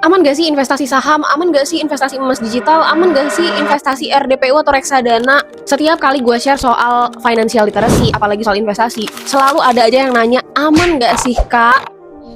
Aman gak sih investasi saham? Aman gak sih investasi emas digital? Aman gak sih investasi RDPU atau reksadana? Setiap kali gue share soal financial literacy, apalagi soal investasi, selalu ada aja yang nanya, aman gak sih kak?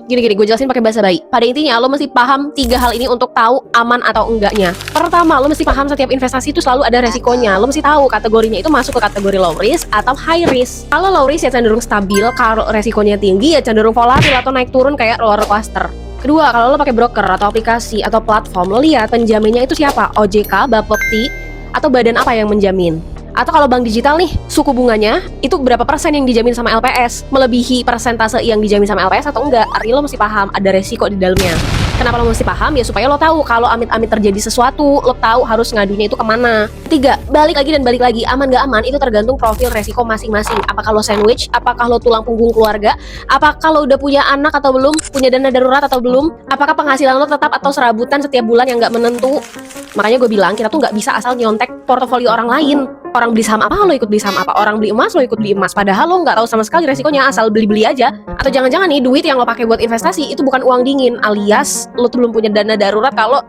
Gini-gini, gue jelasin pakai bahasa baik. Pada intinya, lo mesti paham 3 hal ini untuk tahu aman atau enggaknya. Pertama, lo mesti paham setiap investasi itu selalu ada resikonya. Lo mesti tahu kategorinya itu masuk ke kategori low risk atau high risk. Kalau low risk ya cenderung stabil, kalau resikonya tinggi ya cenderung volatil atau naik turun kayak roller coaster. Kedua, kalau lo pakai broker atau aplikasi atau platform, lo lihat penjaminnya itu siapa? OJK, Bapepti, atau badan apa yang menjamin? Atau kalau bank digital nih, suku bunganya itu berapa persen yang dijamin sama LPS? Melebihi persentase yang dijamin sama LPS atau enggak? Artinya lo mesti paham ada resiko di dalamnya. Kenapa lo mesti paham? Ya supaya lo tahu kalau amit-amit terjadi sesuatu, lo tahu harus ngadunya itu kemana. Tiga, balik lagi dan balik lagi, aman gak aman itu tergantung profil resiko masing-masing. Apakah lo sandwich? Apakah lo tulang punggung keluarga? Apakah lo udah punya anak atau belum? Punya dana darurat atau belum? Apakah penghasilan lo tetap atau serabutan setiap bulan yang gak menentu? Makanya gue bilang kita tuh nggak bisa asal nyontek portofolio orang lain. Orang beli saham apa lo ikut beli saham apa, orang beli emas lo ikut beli emas, padahal lo nggak tahu sama sekali resikonya, asal beli-beli aja. Atau jangan-jangan nih duit yang lo pakai buat investasi itu bukan uang dingin, alias lo tuh belum punya dana darurat kalau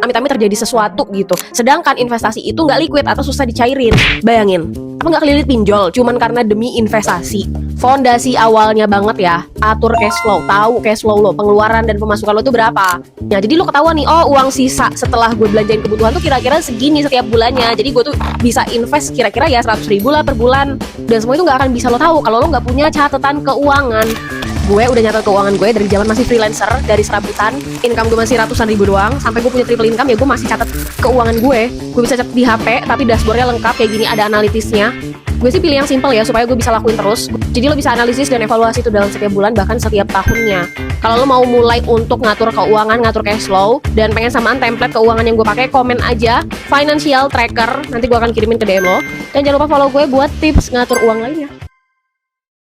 amit-amit terjadi sesuatu gitu. Sedangkan investasi itu nggak liquid atau susah dicairin. Bayangin, apa nggak kelilit pinjol cuman karena demi investasi? Fondasi awalnya banget ya, atur cash flow, tahu cash flow lo, pengeluaran dan pemasukan lo itu berapa. Nah jadi lo ketahuan nih, oh uang sisa setelah gue belanjain kebutuhan tuh kira-kira segini setiap bulannya. Jadi gue tuh bisa invest kira-kira ya 100.000 lah per bulan. Dan semua itu nggak akan bisa lo tahu kalau lo nggak punya catatan keuangan. Gue udah nyatet keuangan gue dari zaman masih freelancer, dari serabutan, income gue masih ratusan ribu doang, sampai gue punya triple income ya gue masih catat keuangan gue. Gue bisa catat di HP, tapi dashboardnya lengkap kayak gini, ada analitisnya. Gue sih pilih yang simple ya supaya gue bisa lakuin terus. Jadi lo bisa analisis dan evaluasi itu dalam setiap bulan bahkan setiap tahunnya. Kalau lo mau mulai untuk ngatur keuangan, ngatur cash flow, dan pengen samaan template keuangan yang gue pakai, komen aja financial tracker, nanti gue akan kirimin ke DM lo. Dan jangan lupa follow gue buat tips ngatur uang lainnya.